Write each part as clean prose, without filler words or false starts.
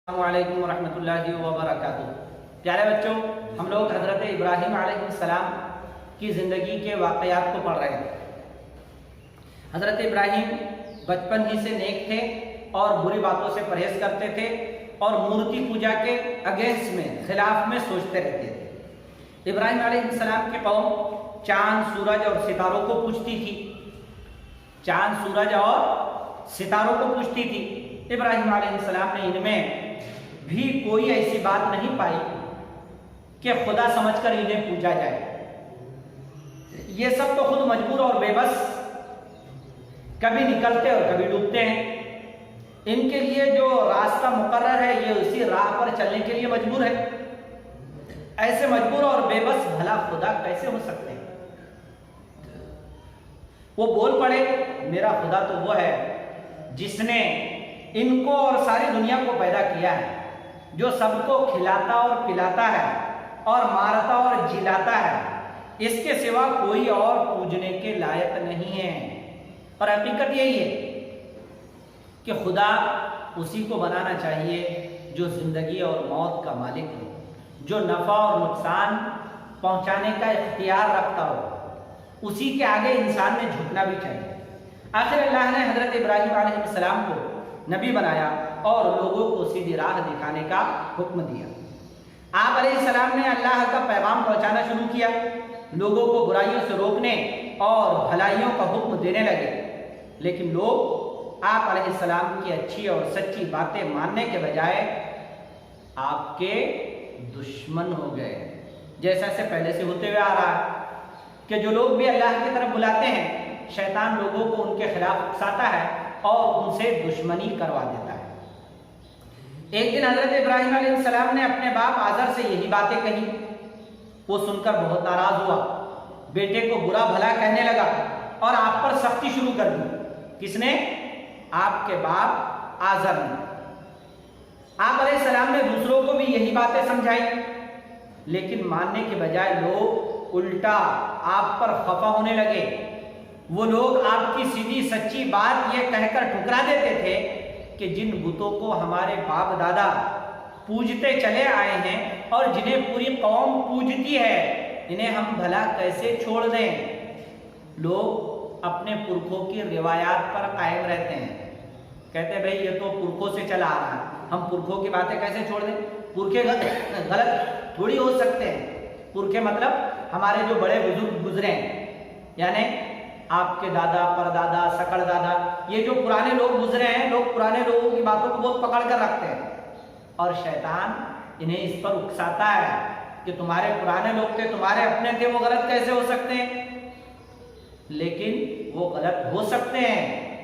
السلام علیکم ورحمۃ اللہ وبرکاتہ۔ پیارے بچوں، ہم لوگ حضرت ابراہیم علیہ السلام کی زندگی کے واقعات کو پڑھ رہے ہیں۔ حضرت ابراہیم بچپن ہی سے نیک تھے اور بری باتوں سے پرہیز کرتے تھے اور مورتی پوجا کے اگینسٹ میں خلاف میں سوچتے رہتے تھے۔ ابراہیم علیہ السلام کے قوم چاند، سورج اور ستاروں کو پوجتی تھی۔ چاند، سورج اور ستاروں کو پوجتی تھی۔ ابراہیم علیہ السلام نے ان میں بھی کوئی ایسی بات نہیں پائی کہ خدا سمجھ کر انہیں پوجا جائے۔ یہ سب تو خود مجبور اور بے بس کبھی نکلتے اور کبھی ڈوبتے ہیں۔ ان کے لیے جو راستہ مقرر ہے یہ اسی راہ پر چلنے کے لیے مجبور ہے۔ ایسے مجبور اور بے بس بھلا خدا کیسے ہو سکتے ہیں؟ وہ بول پڑے، میرا خدا تو وہ ہے جس نے ان کو اور ساری دنیا کو پیدا کیا ہے، جو سب کو کھلاتا اور پلاتا ہے اور مارتا اور جلاتا ہے۔ اس کے سوا کوئی اور پوجنے کے لائق نہیں ہے۔ اور حقیقت یہی ہے کہ خدا اسی کو بنانا چاہیے جو زندگی اور موت کا مالک ہے، جو نفع اور نقصان پہنچانے کا اختیار رکھتا ہو۔ اسی کے آگے انسان نے جھکنا بھی چاہیے۔ آخر اللہ نے حضرت ابراہیم علیہ السلام کو نبی بنایا اور لوگوں کو سیدھی راہ دکھانے کا حکم دیا۔ آپ علیہ السلام نے اللہ کا پیغام پہنچانا شروع کیا، لوگوں کو برائیوں سے روکنے اور بھلائیوں کا حکم دینے لگے۔ لیکن لوگ آپ علیہ السلام کی اچھی اور سچی باتیں ماننے کے بجائے آپ کے دشمن ہو گئے، جیسا سے پہلے سے ہوتے ہوئے آ رہا ہے کہ جو لوگ بھی اللہ کی طرف بلاتے ہیں، شیطان لوگوں کو ان کے خلاف اکساتا ہے اور ان سے دشمنی کروا دیتا ہے۔ ایک دن حضرت ابراہیم علیہ السلام نے اپنے باپ آزر سے یہی باتیں کہی۔ وہ سن کر بہت ناراض ہوا، بیٹے کو برا بھلا کہنے لگا اور آپ پر سختی شروع کر دی۔ کس نے؟ آپ کے باپ آزر نے۔ آپ علیہ السلام نے دوسروں کو بھی یہی باتیں سمجھائی، لیکن ماننے کے بجائے لوگ الٹا آپ پر خفا ہونے لگے۔ وہ لوگ آپ کی سیدھی سچی بات یہ کہہ کر ٹھکرا دیتے تھے کہ جن بتوں کو ہمارے باپ دادا پوجتے چلے آئے ہیں اور جنہیں پوری قوم پوجتی ہے، انہیں ہم بھلا کیسے چھوڑ دیں؟ لوگ اپنے پرکھوں کی روایات پر قائم رہتے ہیں، کہتے ہیں بھئی یہ تو پرکھوں سے چلا آ رہا ہے، ہم پرکھوں کی باتیں کیسے چھوڑ دیں؟ پرکھے غلط تھوڑی ہو سکتے ہیں۔ پرکھے مطلب ہمارے جو بڑے بزرگ گزرے ہیں، یعنی آپ کے دادا، پردادا، سکڑ دادا، یہ جو پرانے لوگ گزرے ہیں، لوگ پرانے لوگوں کی باتوں کو بہت پکڑ کر رکھتے ہیں اور شیطان انہیں اس پر اکساتا ہے کہ تمہارے پرانے لوگ تھے، تمہارے اپنے تھے، وہ غلط کیسے ہو سکتے ہیں؟ لیکن وہ غلط ہو سکتے ہیں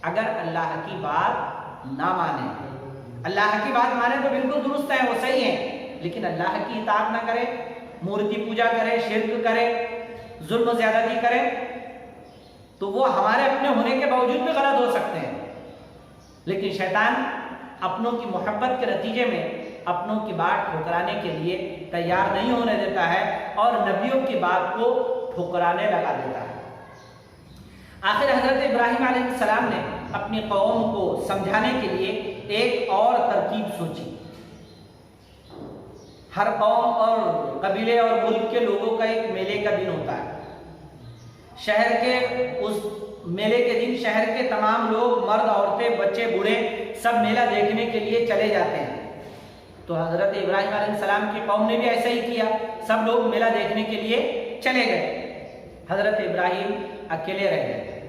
اگر اللہ کی بات نہ مانیں۔ اللہ کی بات مانیں تو بالکل درست ہے، وہ صحیح ہے، لیکن اللہ کی اطاعت نہ کرے، مورتی پوجا کرے، شرک کرے، ظلم و زیادتی کرے، تو وہ ہمارے اپنے ہونے کے باوجود بھی غلط ہو سکتے ہیں۔ لیکن شیطان اپنوں کی محبت کے نتیجے میں اپنوں کی بات ٹھکرانے کے لیے تیار نہیں ہونے دیتا ہے اور نبیوں کی بات کو ٹھکرانے لگا دیتا ہے۔ آخر حضرت ابراہیم علیہ السلام نے اپنی قوم کو سمجھانے کے لیے ایک اور ترکیب سوچی۔ ہر قوم اور قبیلے اور ملک کے لوگوں کا ایک میلے کا دن ہوتا ہے۔ شہر کے اس میلے کے دن شہر کے تمام لوگ، مرد، عورتیں، بچے، بوڑھے، سب میلہ دیکھنے کے لیے چلے جاتے ہیں۔ تو حضرت ابراہیم علیہ السلام کی قوم نے بھی ایسا ہی کیا، سب لوگ میلہ دیکھنے کے لیے چلے گئے۔ حضرت ابراہیم اکیلے رہ گئے۔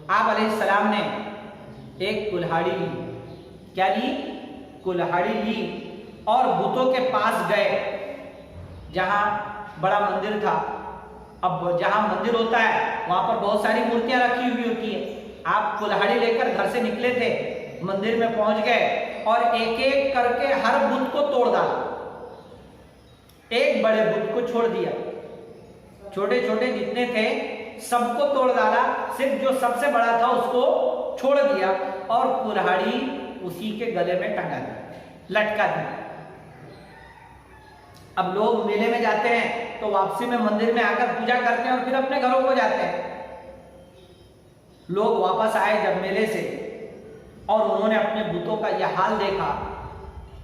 آپ علیہ السلام نے ایک کلہاڑی لی۔ کیا لی؟ کلہاڑی لی اور بتوں کے پاس گئے جہاں بڑا مندر تھا۔ اب جہاں مندر ہوتا ہے وہاں پر بہت ساری مورتیاں رکھی ہوئی ہوتی ہیں۔ آپ کلہاڑی لے کر گھر سے نکلے تھے، مندر میں پہنچ گئے اور ایک ایک کر کے ہر بت کو توڑ ڈالا۔ ایک بڑے بت کو چھوڑ دیا، چھوٹے چھوٹے جتنے تھے سب کو توڑ ڈالا، صرف جو سب سے بڑا تھا اس کو چھوڑ دیا اور کلہاڑی اسی کے گلے میں ٹنگا دی، لٹکا دی۔ اب لوگ میلے میں جاتے ہیں تو واپسی میں مندر میں آ کر پوجا کرتے ہیں اور پھر اپنے گھروں کو جاتے ہیں۔ لوگ واپس آئے جب میلے سے اور انہوں نے اپنے بتوں کا یہ حال دیکھا